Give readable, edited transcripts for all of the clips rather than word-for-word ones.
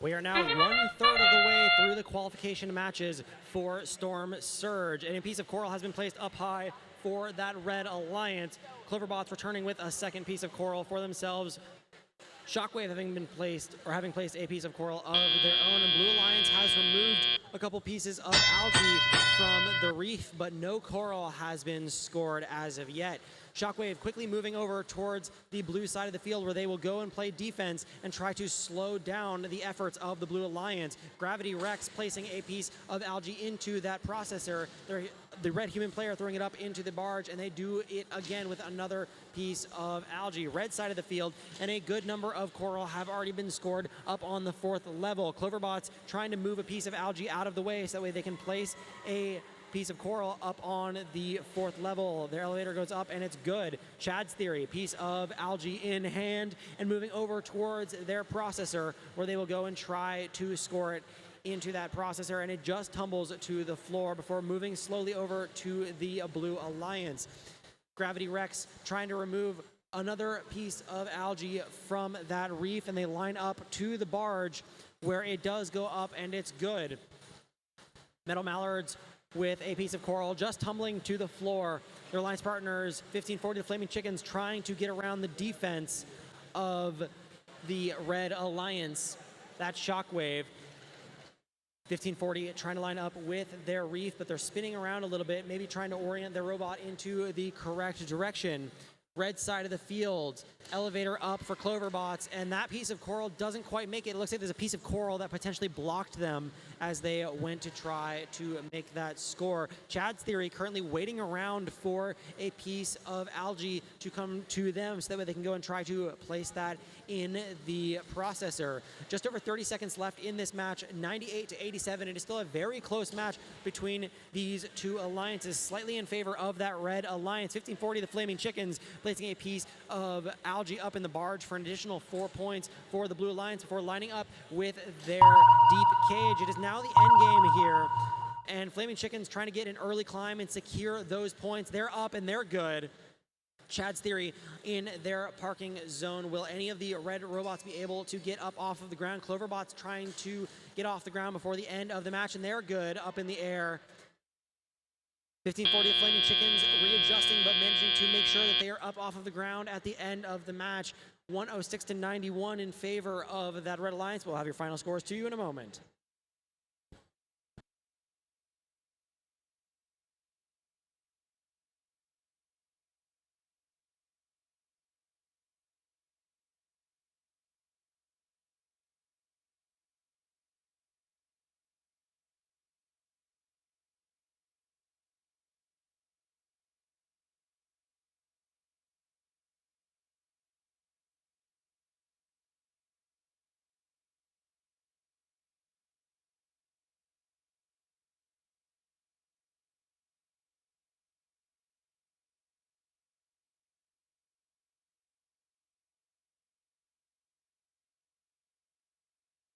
We are now 1/3 of the way through the qualification matches for Storm Surge, and a piece of coral has been placed up high for that Red Alliance. Cloverbots returning with a second piece of coral for themselves. Shockwave having placed a piece of coral of their own, and Blue Alliance has removed a couple pieces of algae from the reef, but no coral has been scored as of yet. Shockwave quickly moving over towards the blue side of the field, where they will go and play defense and try to slow down the efforts of the Blue Alliance. Gravity Rex placing a piece of algae into that processor. The red human player throwing it up into the barge, and they do it again with another piece of algae. Red side of the field, and a good number of coral have already been scored up on the 4th level. Cloverbots trying to move a piece of algae out of the way so that way they can place a piece of coral up on the 4th level. Their elevator goes up and it's good. Chad's Theory, piece of algae in hand and moving over towards their processor, where they will go and try to score it into that processor, and it just tumbles to the floor before moving slowly over to the Blue Alliance. Gravity Rex trying to remove another piece of algae from that reef, and they line up to the barge where it does go up and it's good. Metal Mallards with a piece of coral just tumbling to the floor. Their alliance partners, 1540, the Flaming Chickens, trying to get around the defense of the Red Alliance. That's Shockwave. 1540 trying to line up with their reef, but they're spinning around a little bit, maybe trying to orient their robot into the correct direction. Red side of the field, elevator up for Cloverbots, and that piece of coral doesn't quite make it. It looks like there's a piece of coral that potentially blocked them as they went to try to make that score. Chad's Theory currently waiting around for a piece of algae to come to them so that way they can go and try to place that in the processor. Just over 30 seconds left in this match, 98-87. It is still a very close match between these two alliances, slightly in favor of that Red Alliance. 1540, the Flaming Chickens, placing a piece of algae up in the barge for an additional 4 points for the Blue Alliance before lining up with their deep cage. It is now the end game here, and Flaming Chickens trying to get an early climb and secure those points. They're up and they're good. Chad's Theory in their parking zone. Will any of the red robots be able to get up off of the ground? Cloverbots trying to get off the ground before the end of the match, and they're good up in the air. 1540 Flaming Chickens readjusting, but managing to make sure that they are up off of the ground at the end of the match. 106-91 in favor of that Red Alliance. We'll have your final scores to you in a moment.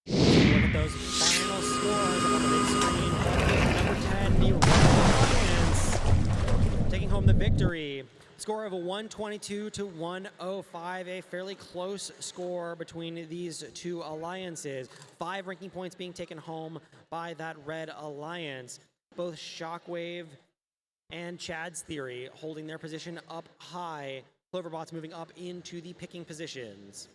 Look at those final scores up on the big screen. Number 10, the Red Alliance, taking home the victory. Score of a 122-105, a fairly close score between these two alliances. 5 ranking points being taken home by that Red Alliance. Both Shockwave and Chad's Theory holding their position up high. Cloverbots moving up into the picking positions.